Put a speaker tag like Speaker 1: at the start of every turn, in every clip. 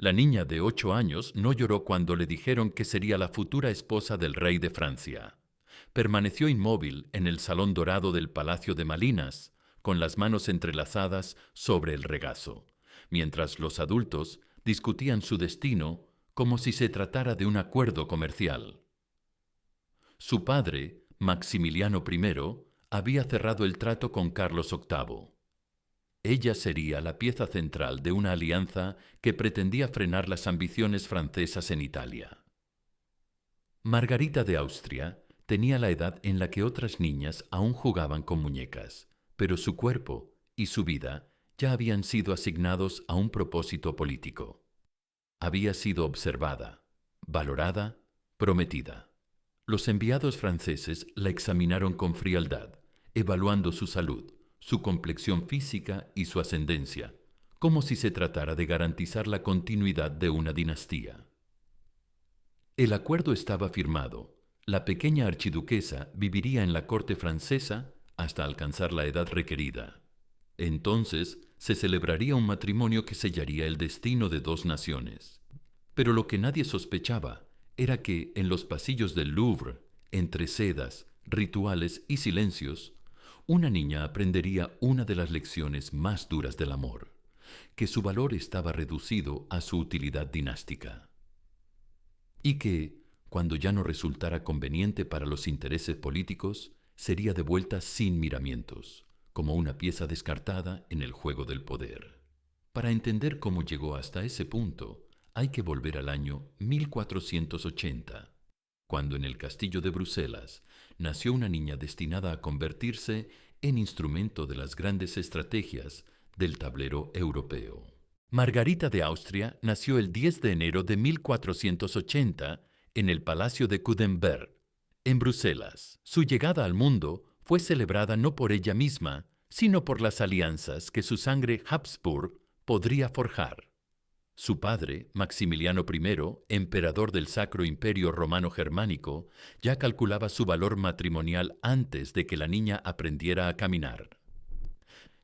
Speaker 1: La niña de 8 años no lloró cuando le dijeron que sería la futura esposa del rey de Francia. Permaneció inmóvil en el salón dorado del Palacio de Malinas, con las manos entrelazadas sobre el regazo, mientras los adultos discutían su destino como si se tratara de un acuerdo comercial. Su padre, Maximiliano I, había cerrado el trato con Carlos VIII. Ella sería la pieza central de una alianza que pretendía frenar las ambiciones francesas en Italia. Margarita de Austria tenía la edad en la que otras niñas aún jugaban con muñecas, pero su cuerpo y su vida ya habían sido asignados a un propósito político. Había sido observada, valorada, prometida. Los enviados franceses la examinaron con frialdad, evaluando su salud, su complexión física y su ascendencia, como si se tratara de garantizar la continuidad de una dinastía. El acuerdo estaba firmado. La pequeña archiduquesa viviría en la corte francesa hasta alcanzar la edad requerida. Entonces se celebraría un matrimonio que sellaría el destino de dos naciones. Pero lo que nadie sospechaba era que en los pasillos del Louvre, entre sedas, rituales y silencios, una niña aprendería una de las lecciones más duras del amor, que su valor estaba reducido a su utilidad dinástica. Y que, cuando ya no resultara conveniente para los intereses políticos, sería devuelta sin miramientos, como una pieza descartada en el juego del poder. Para entender cómo llegó hasta ese punto, hay que volver al año 1480, cuando en el castillo de Bruselas nació una niña destinada a convertirse en instrumento de las grandes estrategias del tablero europeo. Margarita de Austria nació el 10 de enero de 1480 en el Palacio de Coudenberg, en Bruselas. Su llegada al mundo fue celebrada no por ella misma, sino por las alianzas que su sangre Habsburg podría forjar. Su padre, Maximiliano I, emperador del Sacro Imperio Romano Germánico, ya calculaba su valor matrimonial antes de que la niña aprendiera a caminar.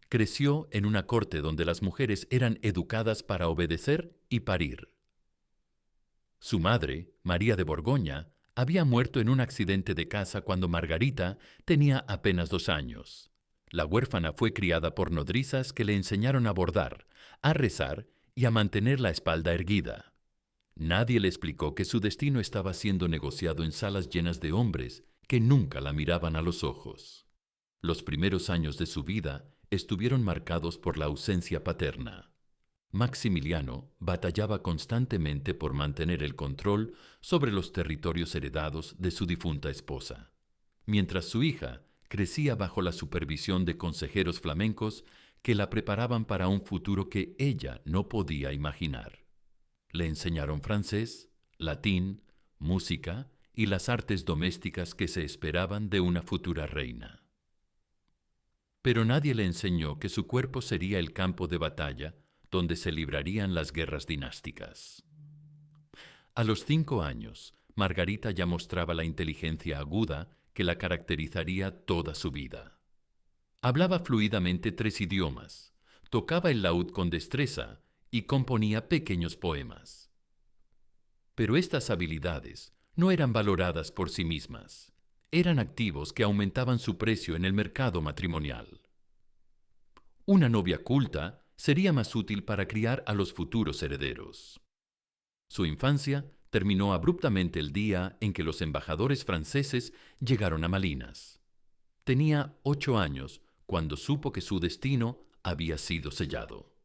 Speaker 1: Creció en una corte donde las mujeres eran educadas para obedecer y parir. Su madre, María de Borgoña, había muerto en un accidente de caza cuando Margarita tenía apenas 2 años. La huérfana fue criada por nodrizas que le enseñaron a bordar, a rezar y a mantener la espalda erguida. Nadie le explicó que su destino estaba siendo negociado en salas llenas de hombres que nunca la miraban a los ojos. Los primeros años de su vida estuvieron marcados por la ausencia paterna. Maximiliano batallaba constantemente por mantener el control sobre los territorios heredados de su difunta esposa, mientras su hija crecía bajo la supervisión de consejeros flamencos que la preparaban para un futuro que ella no podía imaginar. Le enseñaron francés, latín, música y las artes domésticas que se esperaban de una futura reina. Pero nadie le enseñó que su cuerpo sería el campo de batalla donde se librarían las guerras dinásticas. A los 5 años, Margarita ya mostraba la inteligencia aguda que la caracterizaría toda su vida. Hablaba fluidamente 3 idiomas, tocaba el laúd con destreza y componía pequeños poemas. Pero estas habilidades no eran valoradas por sí mismas. Eran activos que aumentaban su precio en el mercado matrimonial. Una novia culta sería más útil para criar a los futuros herederos. Su infancia terminó abruptamente el día en que los embajadores franceses llegaron a Malinas. Tenía 8 años cuando supo que su destino había sido sellado.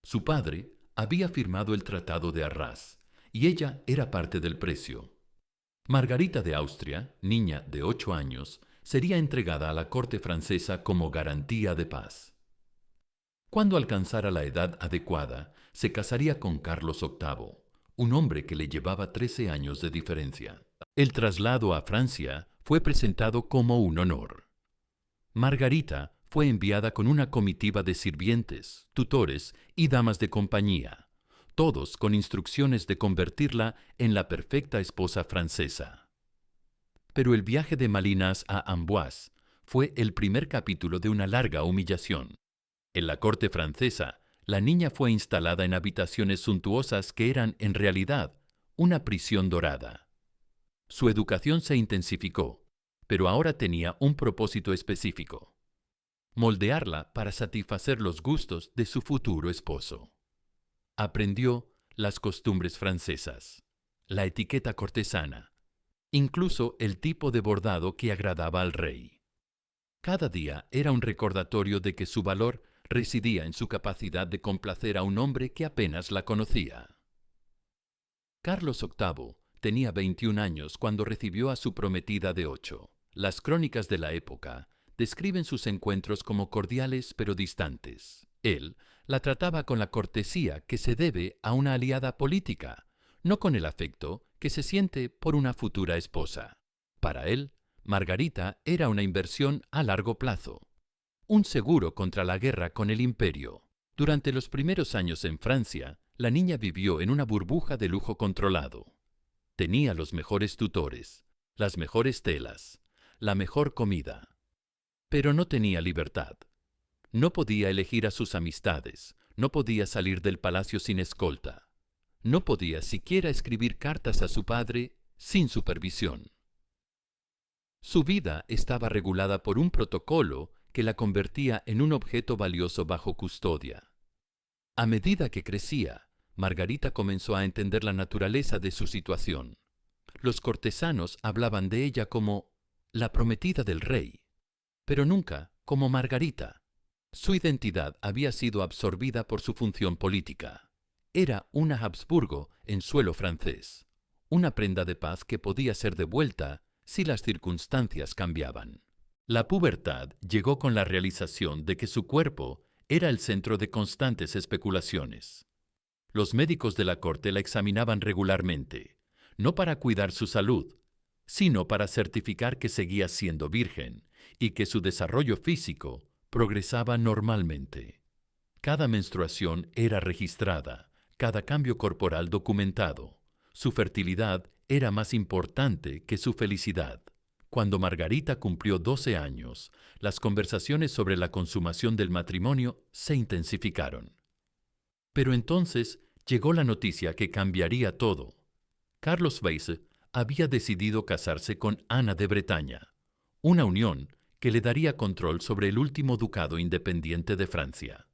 Speaker 1: Su padre había firmado el Tratado de Arras y ella era parte del precio. Margarita de Austria, niña de 8 años, sería entregada a la corte francesa como garantía de paz. Cuando alcanzara la edad adecuada, se casaría con Carlos VIII, un hombre que le llevaba 13 años de diferencia. El traslado a Francia fue presentado como un honor. Margarita fue enviada con una comitiva de sirvientes, tutores y damas de compañía, todos con instrucciones de convertirla en la perfecta esposa francesa. Pero el viaje de Malinas a Amboise fue el primer capítulo de una larga humillación. En la corte francesa, La niña fue instalada en habitaciones suntuosas que eran, en realidad, una prisión dorada. Su educación se intensificó, pero ahora tenía un propósito específico: moldearla para satisfacer los gustos de su futuro esposo. Aprendió las costumbres francesas, la etiqueta cortesana, incluso el tipo de bordado que agradaba al rey. Cada día era un recordatorio de que su valor residía en su capacidad de complacer a un hombre que apenas la conocía. Carlos VIII tenía 21 años cuando recibió a su prometida de 8. Las crónicas de la época describen sus encuentros como cordiales pero distantes. Él la trataba con la cortesía que se debe a una aliada política, no con el afecto que se siente por una futura esposa. Para él, Margarita era una inversión a largo plazo, un seguro contra la guerra con el imperio. Durante los primeros años en Francia, la niña vivió en una burbuja de lujo controlado. Tenía los mejores tutores, las mejores telas, la mejor comida. Pero no tenía libertad. No podía elegir a sus amistades, no podía salir del palacio sin escolta. No podía siquiera escribir cartas a su padre sin supervisión. Su vida estaba regulada por un protocolo que la convertía en un objeto valioso bajo custodia. A medida que crecía, Margarita comenzó a entender la naturaleza de su situación. Los cortesanos hablaban de ella como la prometida del rey, pero nunca como Margarita. Su identidad había sido absorbida por su función política. Era una Habsburgo en suelo francés, una prenda de paz que podía ser devuelta si las circunstancias cambiaban. La pubertad llegó con la realización de que su cuerpo era el centro de constantes especulaciones. Los médicos de la corte la examinaban regularmente, no para cuidar su salud, sino para certificar que seguía siendo virgen y que su desarrollo físico progresaba normalmente. Cada menstruación era registrada, cada cambio corporal documentado. Su fertilidad era más importante que su felicidad. Cuando Margarita cumplió 12 años, las conversaciones sobre la consumación del matrimonio se intensificaron. Pero entonces llegó la noticia que cambiaría todo. Carlos Weiss había decidido casarse con Ana de Bretaña, una unión que le daría control sobre el último ducado independiente de Francia.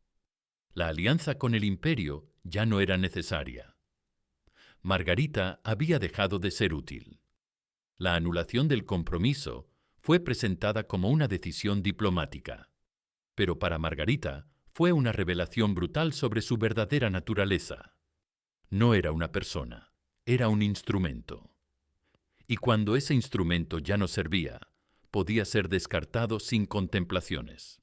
Speaker 1: La alianza con el imperio ya no era necesaria. Margarita había dejado de ser útil. La anulación del compromiso fue presentada como una decisión diplomática, pero para Margarita fue una revelación brutal sobre su verdadera naturaleza. No era una persona, era un instrumento. Y cuando ese instrumento ya no servía, podía ser descartado sin contemplaciones.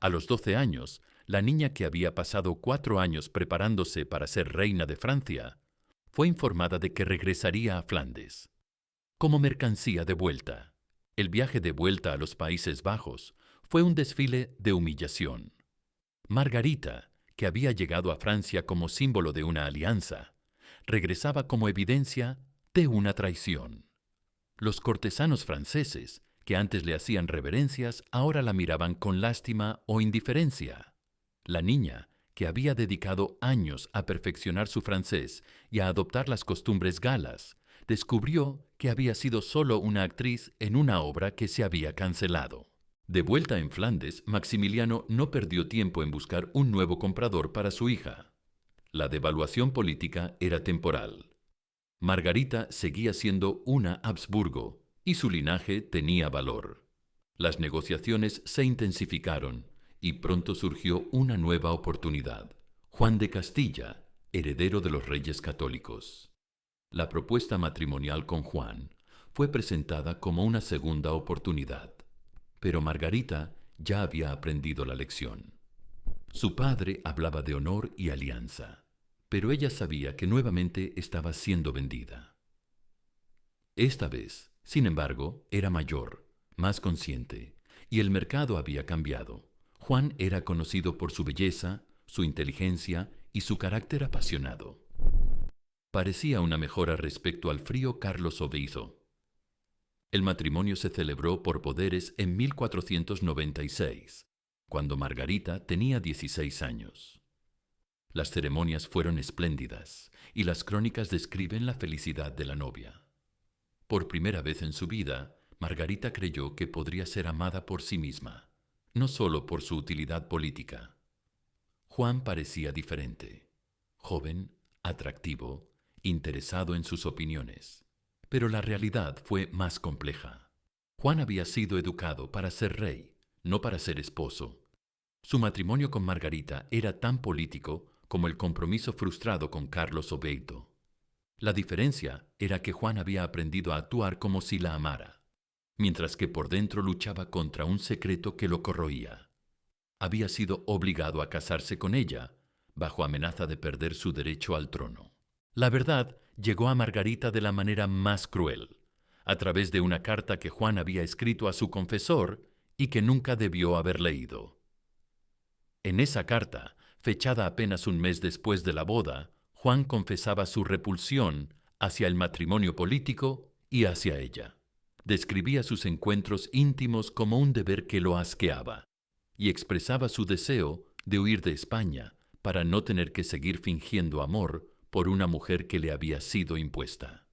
Speaker 1: A los 12 años, la niña que había pasado 4 años preparándose para ser reina de Francia, fue informada de que regresaría a Flandes, como mercancía de vuelta. El viaje de vuelta a los Países Bajos fue un desfile de humillación. Margarita, que había llegado a Francia como símbolo de una alianza, regresaba como evidencia de una traición. Los cortesanos franceses, que antes le hacían reverencias, ahora la miraban con lástima o indiferencia. La niña, que había dedicado años a perfeccionar su francés y a adoptar las costumbres galas, descubrió que había sido solo una actriz en una obra que se había cancelado. De vuelta en Flandes, Maximiliano no perdió tiempo en buscar un nuevo comprador para su hija. La devaluación política era temporal. Margarita seguía siendo una Habsburgo y su linaje tenía valor. Las negociaciones se intensificaron y pronto surgió una nueva oportunidad. Juan de Castilla, heredero de los reyes católicos. La propuesta matrimonial con Juan fue presentada como una segunda oportunidad, pero Margarita ya había aprendido la lección. Su padre hablaba de honor y alianza, pero ella sabía que nuevamente estaba siendo vendida. Esta vez, sin embargo, era mayor, más consciente, y el mercado había cambiado. Juan era conocido por su belleza, su inteligencia y su carácter apasionado. Parecía una mejora respecto al frío Carlos Oviedo. El matrimonio se celebró por poderes en 1496, cuando Margarita tenía 16 años. Las ceremonias fueron espléndidas y las crónicas describen la felicidad de la novia. Por primera vez en su vida, Margarita creyó que podría ser amada por sí misma, no solo por su utilidad política. Juan parecía diferente, joven, atractivo, interesado en sus opiniones. Pero la realidad fue más compleja. Juan había sido educado para ser rey, no para ser esposo. Su matrimonio con Margarita era tan político como el compromiso frustrado con Carlos Obeito. La diferencia era que Juan había aprendido a actuar como si la amara, mientras que por dentro luchaba contra un secreto que lo corroía. Había sido obligado a casarse con ella, bajo amenaza de perder su derecho al trono. La verdad llegó a Margarita de la manera más cruel, a través de una carta que Juan había escrito a su confesor y que nunca debió haber leído. En esa carta, fechada apenas un mes después de la boda, Juan confesaba su repulsión hacia el matrimonio político y hacia ella. Describía sus encuentros íntimos como un deber que lo asqueaba y expresaba su deseo de huir de España para no tener que seguir fingiendo amor por una mujer que le había sido impuesta.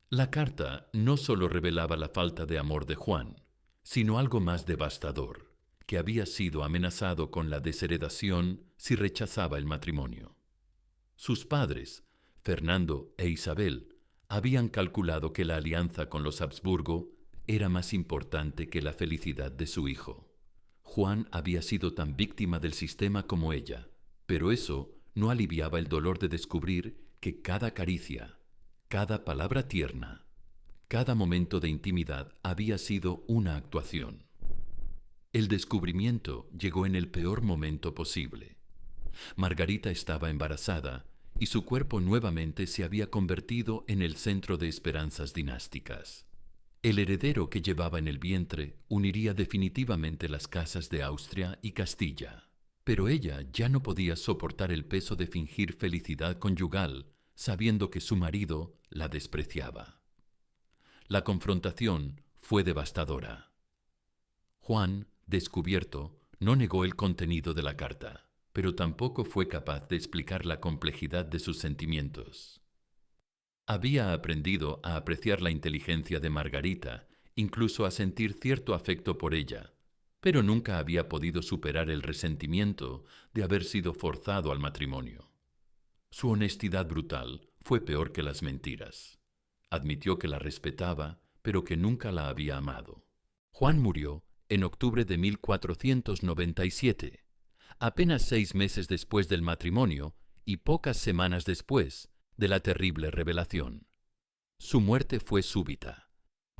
Speaker 1: La carta no solo revelaba la falta de amor de Juan, sino algo más devastador, que había sido amenazado con la desheredación si rechazaba el matrimonio. Sus padres, Fernando e Isabel, habían calculado que la alianza con los Habsburgo era más importante que la felicidad de su hijo. Juan había sido tan víctima del sistema como ella, pero eso no aliviaba el dolor de descubrir que cada caricia, cada palabra tierna, cada momento de intimidad había sido una actuación. El descubrimiento llegó en el peor momento posible. Margarita estaba embarazada y su cuerpo nuevamente se había convertido en el centro de esperanzas dinásticas. El heredero que llevaba en el vientre uniría definitivamente las casas de Austria y Castilla. Pero ella ya no podía soportar el peso de fingir felicidad conyugal, sabiendo que su marido la despreciaba. La confrontación fue devastadora. Juan, descubierto, no negó el contenido de la carta, pero tampoco fue capaz de explicar la complejidad de sus sentimientos. Había aprendido a apreciar la inteligencia de Margarita, incluso a sentir cierto afecto por ella, pero nunca había podido superar el resentimiento de haber sido forzado al matrimonio. Su honestidad brutal fue peor que las mentiras. Admitió que la respetaba, pero que nunca la había amado. Juan murió en octubre de 1497, apenas 6 meses después del matrimonio y pocas semanas después de la terrible revelación. Su muerte fue súbita,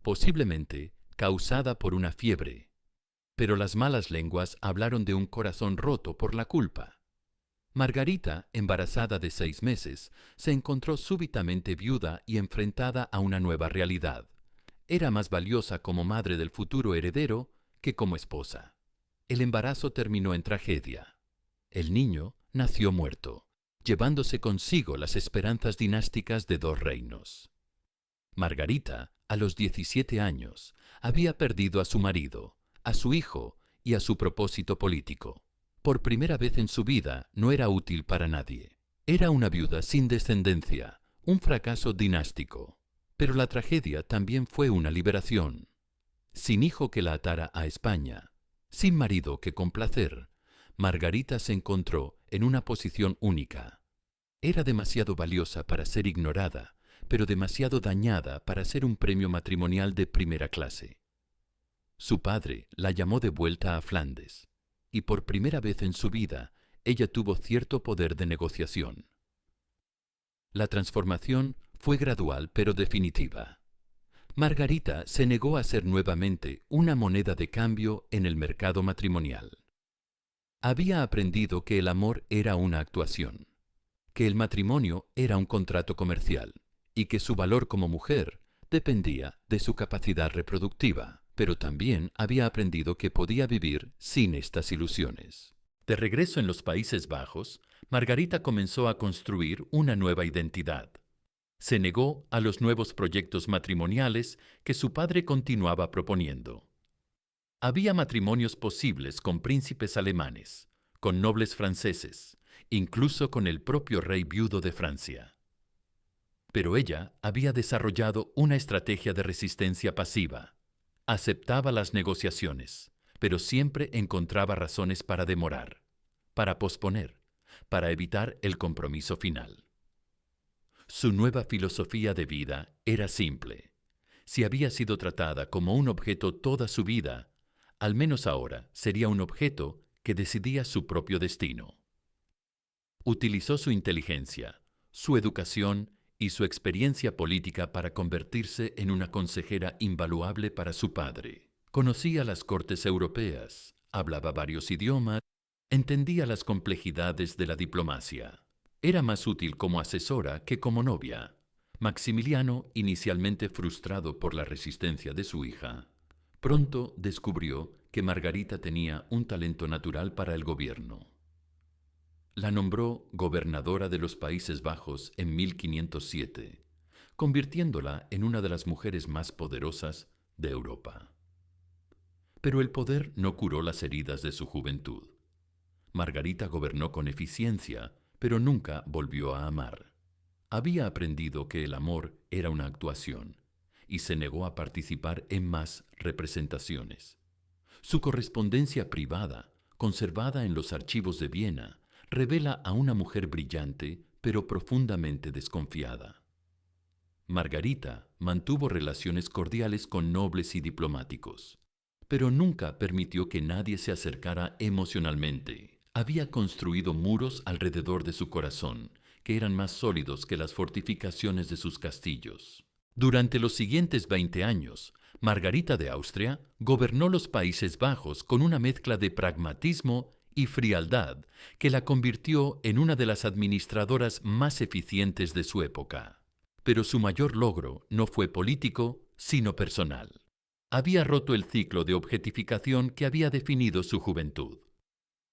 Speaker 1: posiblemente causada por una fiebre, pero las malas lenguas hablaron de un corazón roto por la culpa. Margarita, embarazada de 6 meses, se encontró súbitamente viuda y enfrentada a una nueva realidad. Era más valiosa como madre del futuro heredero que como esposa. El embarazo terminó en tragedia. El niño nació muerto, llevándose consigo las esperanzas dinásticas de 2 reinos. Margarita, a los 17 años, había perdido a su marido, a su hijo y a su propósito político. Por primera vez en su vida no era útil para nadie. Era una viuda sin descendencia, un fracaso dinástico. Pero la tragedia también fue una liberación. Sin hijo que la atara a España, sin marido que complacer, Margarita se encontró en una posición única. Era demasiado valiosa para ser ignorada, pero demasiado dañada para ser un premio matrimonial de primera clase. Su padre la llamó de vuelta a Flandes, y por primera vez en su vida ella tuvo cierto poder de negociación. La transformación fue gradual pero definitiva. Margarita se negó a ser nuevamente una moneda de cambio en el mercado matrimonial. Había aprendido que el amor era una actuación, que el matrimonio era un contrato comercial y que su valor como mujer dependía de su capacidad reproductiva, pero también había aprendido que podía vivir sin estas ilusiones. De regreso en los Países Bajos, Margarita comenzó a construir una nueva identidad. Se negó a los nuevos proyectos matrimoniales que su padre continuaba proponiendo. Había matrimonios posibles con príncipes alemanes, con nobles franceses incluso con el propio rey viudo de Francia. Pero ella había desarrollado una estrategia de resistencia pasiva. Aceptaba las negociaciones, pero siempre encontraba razones para demorar, para posponer, para evitar el compromiso final. Su nueva filosofía de vida era simple. Si había sido tratada como un objeto toda su vida, al menos ahora sería un objeto que decidía su propio destino. Utilizó su inteligencia, su educación y su experiencia política para convertirse en una consejera invaluable para su padre. Conocía las cortes europeas, hablaba varios idiomas, entendía las complejidades de la diplomacia. Era más útil como asesora que como novia. Maximiliano, inicialmente frustrado por la resistencia de su hija, pronto descubrió que Margarita tenía un talento natural para el gobierno. La nombró gobernadora de los Países Bajos en 1507, convirtiéndola en una de las mujeres más poderosas de Europa. Pero el poder no curó las heridas de su juventud. Margarita gobernó con eficiencia, pero nunca volvió a amar. Había aprendido que el amor era una actuación y se negó a participar en más representaciones. Su correspondencia privada, conservada en los archivos de Viena, revela a una mujer brillante, pero profundamente desconfiada. Margarita mantuvo relaciones cordiales con nobles y diplomáticos, pero nunca permitió que nadie se acercara emocionalmente. Había construido muros alrededor de su corazón, que eran más sólidos que las fortificaciones de sus castillos. Durante los siguientes 20 años, Margarita de Austria gobernó los Países Bajos con una mezcla de pragmatismo y frialdad que la convirtió en una de las administradoras más eficientes de su época. Pero su mayor logro no fue político, sino personal. Había roto el ciclo de objetificación que había definido su juventud.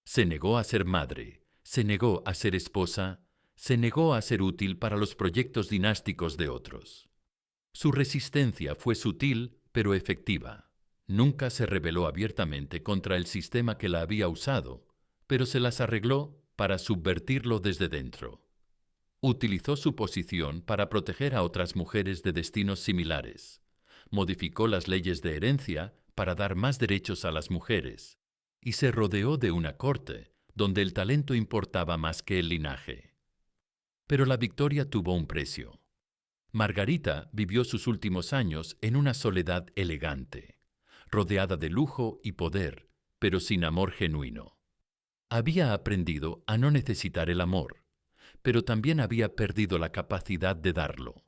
Speaker 1: Se negó a ser madre, se negó a ser esposa, se negó a ser útil para los proyectos dinásticos de otros. Su resistencia fue sutil, pero efectiva. Nunca se rebeló abiertamente contra el sistema que la había usado, pero se las arregló para subvertirlo desde dentro. Utilizó su posición para proteger a otras mujeres de destinos similares. Modificó las leyes de herencia para dar más derechos a las mujeres y se rodeó de una corte donde el talento importaba más que el linaje. Pero la victoria tuvo un precio. Margarita vivió sus últimos años en una soledad elegante, rodeada de lujo y poder, pero sin amor genuino. Había aprendido a no necesitar el amor, pero también había perdido la capacidad de darlo.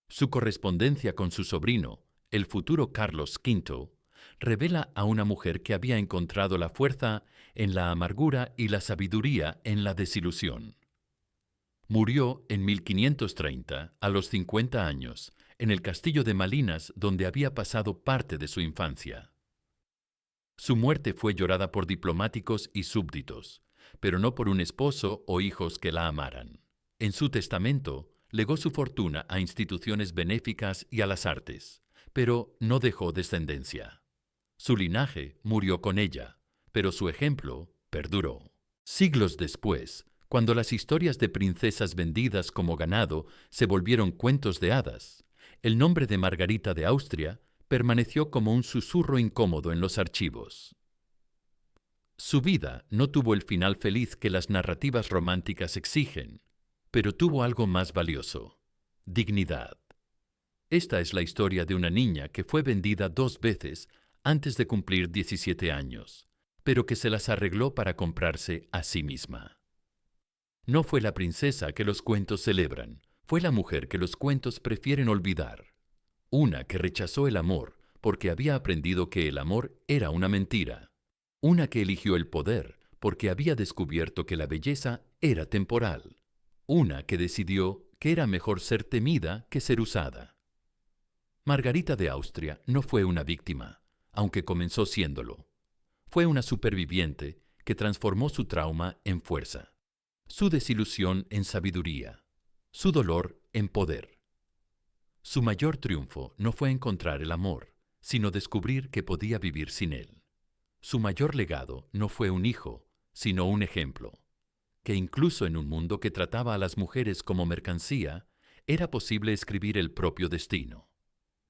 Speaker 1: Su correspondencia con su sobrino, el futuro Carlos V, revela a una mujer que había encontrado la fuerza en la amargura y la sabiduría en la desilusión. Murió en 1530, a los 50 años, en el castillo de Malinas, donde había pasado parte de su infancia. Su muerte fue llorada por diplomáticos y súbditos, pero no por un esposo o hijos que la amaran. En su testamento, legó su fortuna a instituciones benéficas y a las artes, pero no dejó descendencia. Su linaje murió con ella, pero su ejemplo perduró. Siglos después, cuando las historias de princesas vendidas como ganado se volvieron cuentos de hadas, el nombre de Margarita de Austria permaneció como un susurro incómodo en los archivos. Su vida no tuvo el final feliz que las narrativas románticas exigen, pero tuvo algo más valioso: dignidad. Esta es la historia de una niña que fue vendida 2 veces antes de cumplir 17 años, pero que se las arregló para comprarse a sí misma. No fue la princesa que los cuentos celebran, fue la mujer que los cuentos prefieren olvidar. Una que rechazó el amor porque había aprendido que el amor era una mentira. Una que eligió el poder porque había descubierto que la belleza era temporal. Una que decidió que era mejor ser temida que ser usada. Margarita de Austria no fue una víctima, aunque comenzó siéndolo. Fue una superviviente que transformó su trauma en fuerza, su desilusión en sabiduría, su dolor en poder. Su mayor triunfo no fue encontrar el amor, sino descubrir que podía vivir sin él. Su mayor legado no fue un hijo, sino un ejemplo. que incluso en un mundo que trataba a las mujeres como mercancía, era posible escribir el propio destino.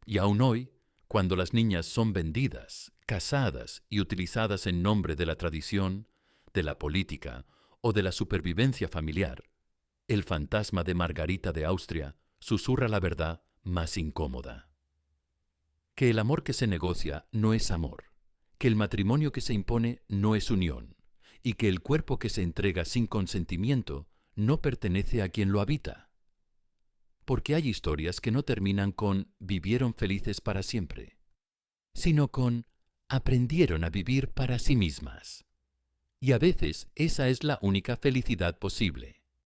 Speaker 1: Y aún hoy, cuando las niñas son vendidas, casadas y utilizadas en nombre de la tradición, de la política o de la supervivencia familiar, el fantasma de Margarita de Austria susurra la verdad más incómoda. Que el amor que se negocia no es amor, que el matrimonio que se impone no es unión, y que el cuerpo que se entrega sin consentimiento no pertenece a quien lo habita. Porque hay historias que no terminan con vivieron felices para siempre, sino con aprendieron a vivir para sí mismas. Y a veces esa es la única felicidad posible.